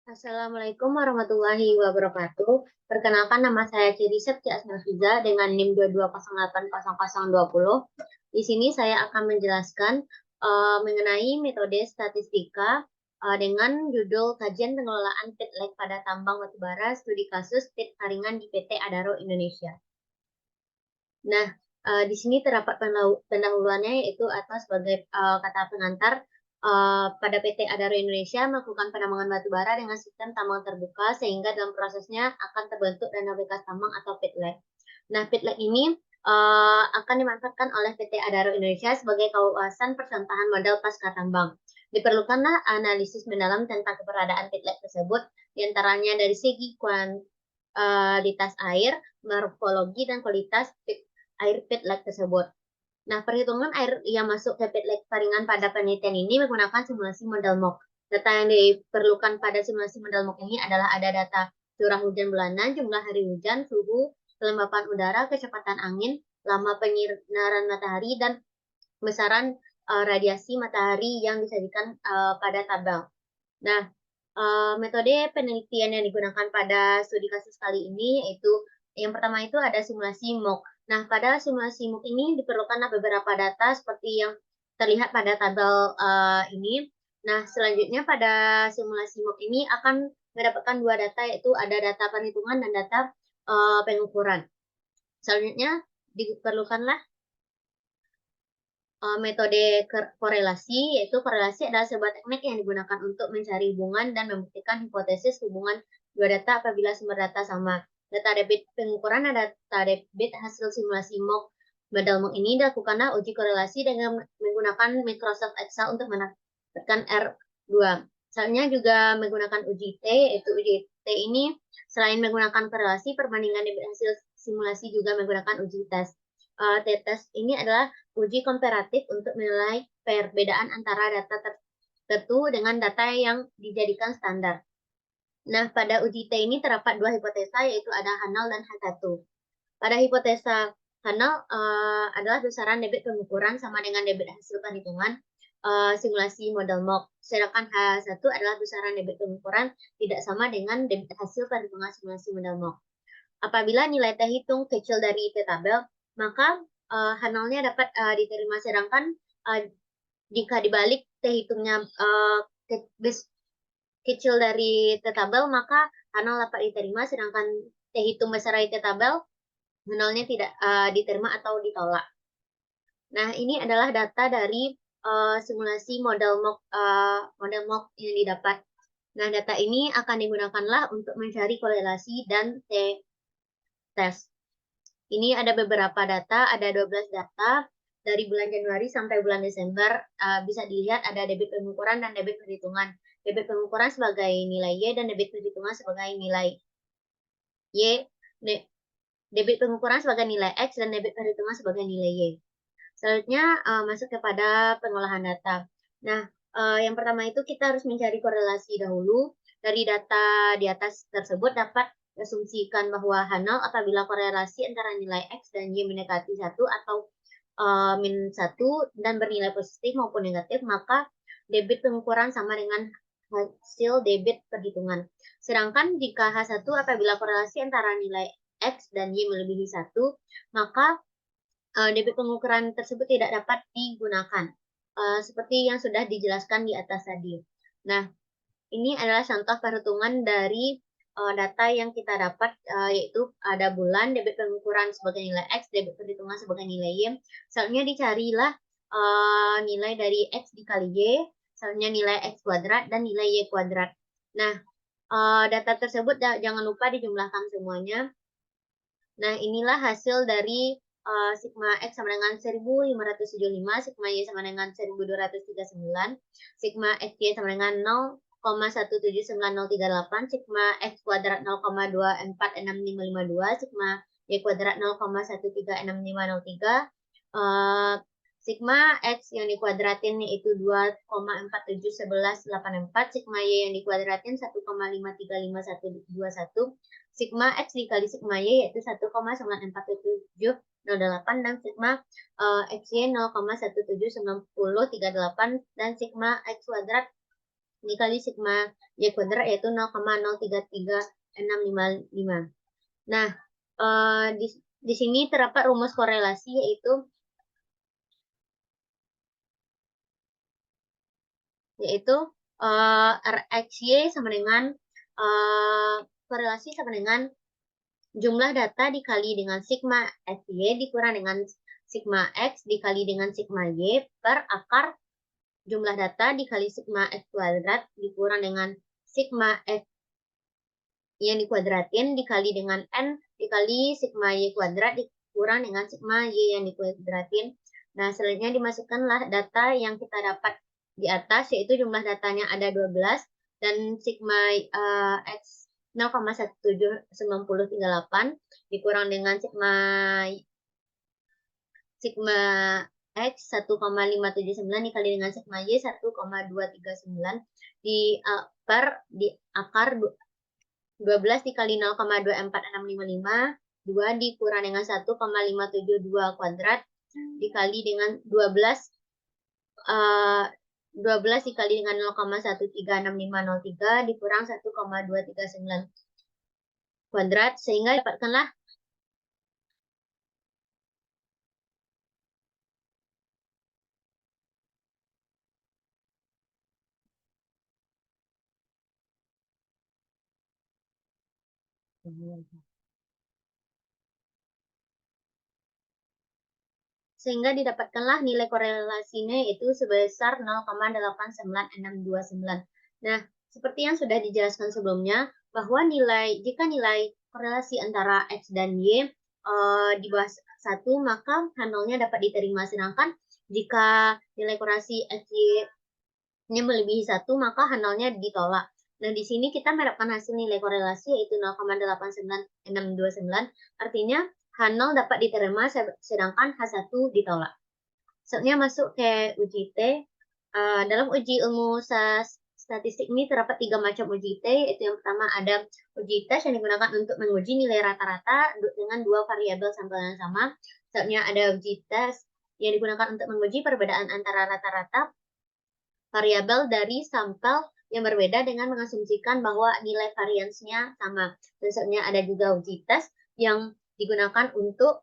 Assalamualaikum warahmatullahi wabarakatuh. Perkenalkan nama saya Ciri Septi Asnafiza dengan NIM 22080020. Di sini saya akan menjelaskan mengenai metode statistika dengan judul Kajian Pengelolaan Pitlek pada Tambang Batubara Studi Kasus Pit Taringan di PT Adaro Indonesia. Nah, di sini terdapat pendahuluannya yaitu atau sebagai kata pengantar pada PT Adaro Indonesia melakukan penambangan batu bara dengan sistem tambang terbuka sehingga dalam prosesnya akan terbentuk dana bekas tambang atau pitlek. Nah, pitlek ini akan dimanfaatkan oleh PT Adaro Indonesia sebagai kawasan percontohan modal pasca tambang. Diperlukanlah analisis mendalam tentang keberadaan pitlek tersebut, diantaranya dari segi kualitas air, morfologi, dan kualitas air pitlek tersebut. Nah, perhitungan air yang masuk ke pitlek Taringan pada penelitian ini menggunakan simulasi model MOOC. Data yang diperlukan pada simulasi model MOOC ini adalah ada data curah hujan bulanan, jumlah hari hujan, suhu, kelembapan udara, kecepatan angin, lama penyinaran matahari, dan besaran radiasi matahari yang disajikan pada tabel. Nah, metode penelitian yang digunakan pada studi kasus kali ini yaitu yang pertama itu ada simulasi MOOC. Nah, pada simulasi MOOC ini diperlukan beberapa data seperti yang terlihat pada tabel ini. Nah, selanjutnya pada simulasi MOOC ini akan mendapatkan dua data yaitu ada data perhitungan dan data pengukuran. Selanjutnya diperlukanlah metode korelasi, yaitu korelasi adalah sebuah teknik yang digunakan untuk mencari hubungan dan membuktikan hipotesis hubungan dua data apabila sumber data sama. Data debit pengukuran dan data debit hasil simulasi MOOC model MOOC ini dilakukanlah uji korelasi dengan menggunakan Microsoft Excel untuk mendapatkan R2. Misalnya juga menggunakan uji T, yaitu uji T ini selain menggunakan korelasi, perbandingan debit hasil simulasi juga menggunakan uji tes. T-test ini adalah uji komparatif untuk menilai perbedaan antara data tertentu dengan data yang dijadikan standar. Nah, pada uji T ini terdapat dua hipotesa, yaitu ada Hanal dan H1. Pada hipotesa Hanal adalah besaran debit pengukuran sama dengan debit hasil perhitungan simulasi model MOOC. Sedangkan H1 adalah besaran debit pengukuran tidak sama dengan debit hasil perhitungan simulasi model MOOC. Apabila nilai T hitung kecil dari T tabel, maka Hanalnya dapat diterima. Sedangkan jika dibalik T hitungnya kecil dari T tabel, maka Hanal dapat diterima. Sedangkan T hitung besar dari T tabel, Hanalnya tidak diterima atau ditolak. Nah, ini adalah data dari simulasi model MOOC yang didapat. Nah, data ini akan digunakanlah untuk mencari korelasi dan T-test. Ini ada beberapa data, ada 12 data dari bulan Januari sampai bulan Desember. Bisa dilihat ada debit pengukuran dan debit perhitungan. Debit pengukuran sebagai nilai Y dan debit perhitungan sebagai nilai Y. Debit pengukuran sebagai nilai X dan debit perhitungan sebagai nilai Y. Selanjutnya masuk kepada pengolahan data. Nah, yang pertama itu kita harus mencari korelasi dahulu. Dari data di atas tersebut dapat asumsikan bahwa Hanal apabila korelasi antara nilai X dan Y mendekati 1 atau min 1 dan bernilai positif maupun negatif, maka debit pengukuran sama dengan hasil debit perhitungan. Sedangkan jika H1 apabila korelasi antara nilai X dan Y melebihi 1, maka debit pengukuran tersebut tidak dapat digunakan. Seperti yang sudah dijelaskan di atas tadi. Nah, ini adalah contoh perhitungan dari data yang kita dapat, yaitu ada bulan, debit pengukuran sebagai nilai X, debit perhitungan sebagai nilai Y. Misalnya dicarilah nilai dari X dikali Y, misalnya nilai X kuadrat dan nilai Y kuadrat. Nah, data tersebut jangan lupa dijumlahkan semuanya. Nah, inilah hasil dari sigma X sama dengan 1575, sigma Y sama dengan 1239, sigma XY sama dengan 0,179038, sigma X kuadrat 0,246552, sigma Y kuadrat 0,136503, sigma X yang dikuadratin yaitu 2,471184, sigma Y yang dikuadratin 1,5351121, sigma X dikali sigma Y yaitu 1,94708 dan sigma XY 0,179038 dan sigma X kuadrat dikali sigma Y kuadrat yaitu 0,033655. Nah, di sini terdapat rumus korelasi yaitu RxY sama dengan korelasi sama dengan jumlah data dikali dengan sigma Xy dikurang dengan sigma X dikali dengan sigma Y per akar jumlah data dikali sigma X kuadrat dikurang dengan sigma X yang dikuadratin dikali dengan N dikali sigma Y kuadrat dikurang dengan sigma Y yang dikuadratin. Nah, selanjutnya dimasukkanlah data yang kita dapat di atas, yaitu jumlah datanya ada 12 dan sigma X 0,17938 dikurang dengan sigma X 1,579 dikali dengan sigma Y 1,239 di akar 12 dikali 0,24655 2 dikurang dengan 1,572 kuadrat dikali dengan 12 dikali dengan 0,136503 dikurang 1,239 kuadrat sehingga dapatkanlah didapatkanlah nilai korelasinya yaitu sebesar 0,89629. Nah, seperti yang sudah dijelaskan sebelumnya, bahwa jika nilai korelasi antara X dan Y di bawah 1, maka H0-nya dapat diterima. Sedangkan jika nilai korelasi XY-nya melebihi 1, maka H0-nya ditolak. Nah, di sini kita mendapatkan hasil nilai korelasi yaitu 0,89629, artinya H0 dapat diterima sedangkan H1 ditolak. Selanjutnya masuk ke uji T. Dalam uji ilmu statistik ini terdapat 3 macam uji T, yaitu yang pertama ada uji tes yang digunakan untuk menguji nilai rata-rata dengan 2 variabel sampel yang sama. Selanjutnya ada uji tes yang digunakan untuk menguji perbedaan antara rata-rata variabel dari sampel yang berbeda dengan mengasumsikan bahwa nilai variansnya sama. Dan selanjutnya ada juga uji tes yang digunakan untuk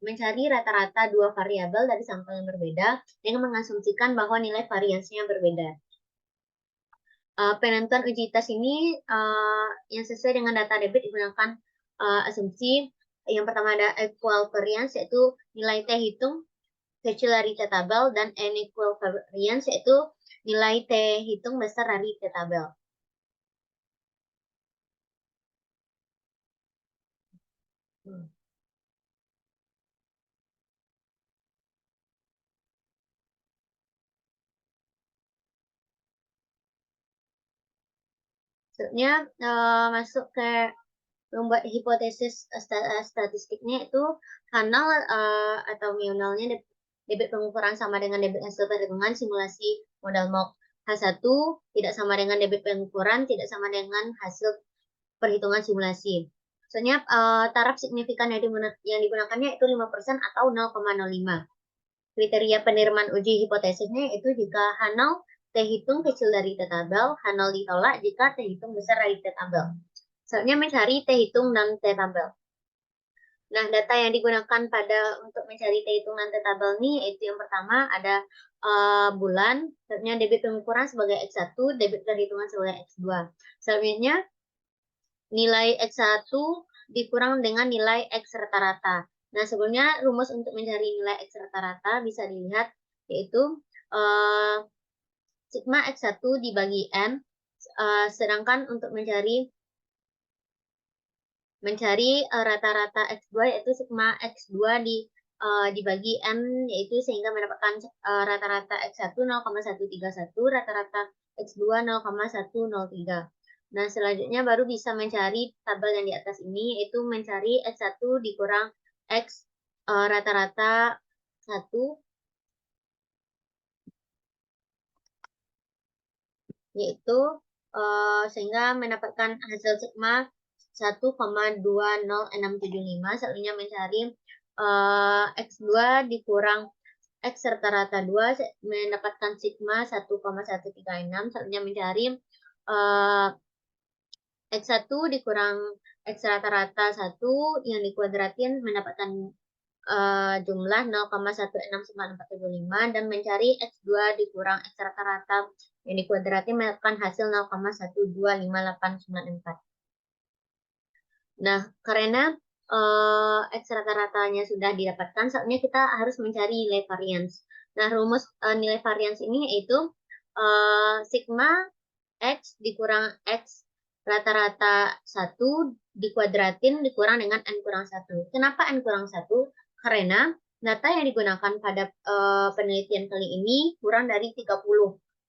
mencari rata-rata 2 variabel dari sampel yang berbeda dengan mengasumsikan bahwa nilai variansnya berbeda. Penentuan uji tes ini yang sesuai dengan data debit digunakan asumsi yang pertama ada equal variance yaitu nilai T hitung kecil dari T tabel dan unequal variance yaitu nilai T hitung besar dari T tabel. Selanjutnya masuk ke membuat hipotesis statistiknya itu kanal atau mionalnya debit pengukuran sama dengan debit hasil perhitungan simulasi modal mock. H1 tidak sama dengan debit pengukuran, tidak sama dengan hasil perhitungan simulasi. Soalnya taraf signifikan yang digunakannya itu 5% atau 0,05. Kriteria penerimaan uji hipotesisnya itu jika H0 T hitung kecil dari T tabel, H0 ditolak jika T hitung besar dari T tabel. Soalnya mencari T hitung dan T tabel. Nah, data yang digunakan untuk mencari T hitung dan T tabel ini yaitu yang pertama ada bulan, selanjutnya debit pengukuran sebagai X1, debit perhitungan sebagai X2. Selanjutnya nilai X1 dikurang dengan nilai X rata-rata. Nah, sebelumnya rumus untuk mencari nilai X rata-rata bisa dilihat yaitu sigma X1 dibagi N, sedangkan untuk mencari rata-rata X2 yaitu sigma X2 dibagi N, yaitu sehingga mendapatkan rata-rata X1 0,131, rata-rata X2 0,103. Nah, selanjutnya baru bisa mencari tabel yang di atas ini, yaitu mencari X1 dikurang X rata-rata 1, yaitu sehingga mendapatkan hasil sigma 1,20675. Selanjutnya mencari X2 dikurang X rata-rata 2 mendapatkan sigma 1,136. Selanjutnya mencari X1 dikurang X rata-rata 1 yang dikuadratin mendapatkan jumlah 0,169475 dan mencari X2 dikurang X rata-rata yang dikuadratin mendapatkan hasil 0,125894. Nah, karena X rata-ratanya sudah didapatkan, saatnya kita harus mencari nilai varians. Nah, rumus nilai varians ini yaitu sigma X dikurang X rata-rata 1 dikuadratin dikurang dengan N kurang 1. Kenapa N kurang 1? Karena data yang digunakan pada penelitian kali ini kurang dari 30.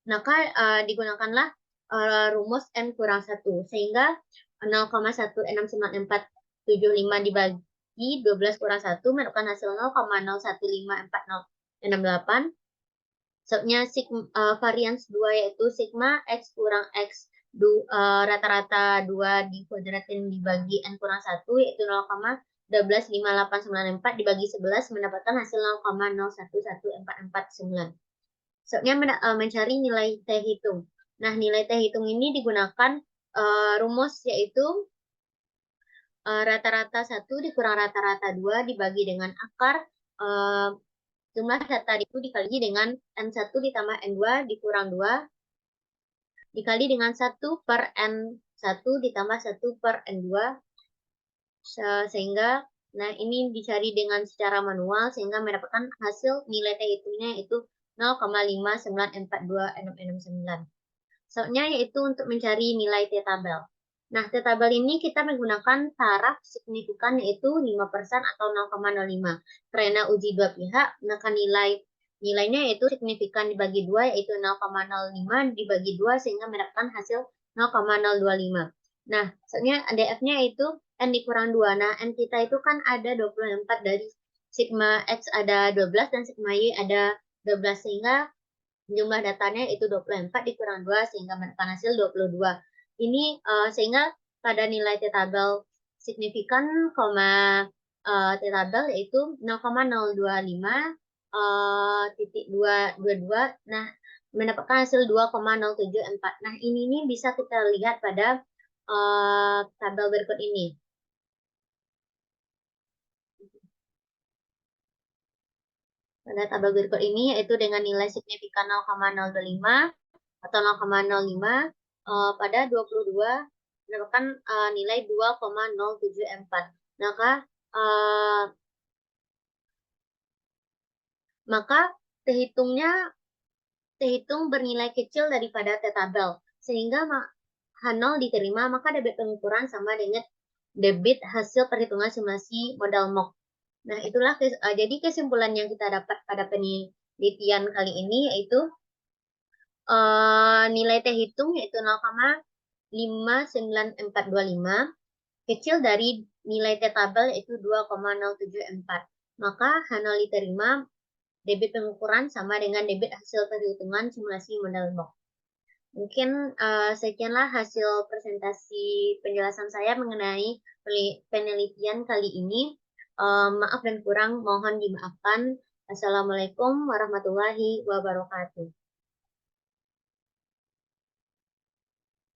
Maka digunakanlah rumus N kurang 1. Sehingga 0,16945 dibagi 12 kurang 1 mendapatkan hasil 0,015468. Sebabnya varians 2 yaitu sigma X kurang X rata-rata 2 dikuadratin dibagi N kurang 1 yaitu 0,1258964 dibagi 11 mendapatkan hasil 0,011449. Sebabnya mencari nilai T hitung. Nah, nilai T hitung ini digunakan rumus yaitu rata-rata 1 dikurang rata-rata 2 dibagi dengan akar jumlah data itu dikali dengan N1 ditambah N2 dikurang 2 dikali dengan 1 per N1 ditambah 1 per N2 sehingga nah ini dicari dengan secara manual sehingga mendapatkan hasil nilai T hitungnya yaitu 0,5942669. Soalnya yaitu untuk mencari nilai T tabel. Nah, T tabel ini kita menggunakan taraf signifikan yaitu 5% atau 0,05. Karena uji dua pihak, maka nilainya yaitu signifikan dibagi 2 yaitu 0,05 dibagi 2 sehingga mendapatkan hasil 0,025. Nah, soalnya DF-nya itu N dikurang 2. Nah, N kita itu kan ada 24 dari sigma X ada 12 dan sigma Y ada 12 sehingga jumlah datanya itu 24 dikurang 2 sehingga mendapatkan hasil 22. Ini sehingga pada nilai T tabel signifikan, T tabel yaitu 0,025 titik 222. Nah, mendapatkan hasil 2,074. Nah, ini bisa kita lihat pada tabel berikut ini. Pada tabel berikut ini yaitu dengan nilai signifikan 0,025 atau 0,05 pada 22 mendapatkan nilai 2,074. Maka terhitung bernilai kecil daripada T tabel sehingga H0 diterima, maka debit pengukuran sama dengan debit hasil perhitungan simulasi modal mock. Nah, itulah jadi kesimpulan yang kita dapat pada penelitian kali ini yaitu nilai T hitung yaitu 0,59425 kecil dari nilai T tabel yaitu 2,074. Maka H0 diterima, debit pengukuran sama dengan debit hasil perhitungan simulasi modal box. Mungkin sekianlah hasil presentasi penjelasan saya mengenai penelitian kali ini. Maaf dan kurang mohon dimaafkan. Assalamualaikum warahmatullahi wabarakatuh.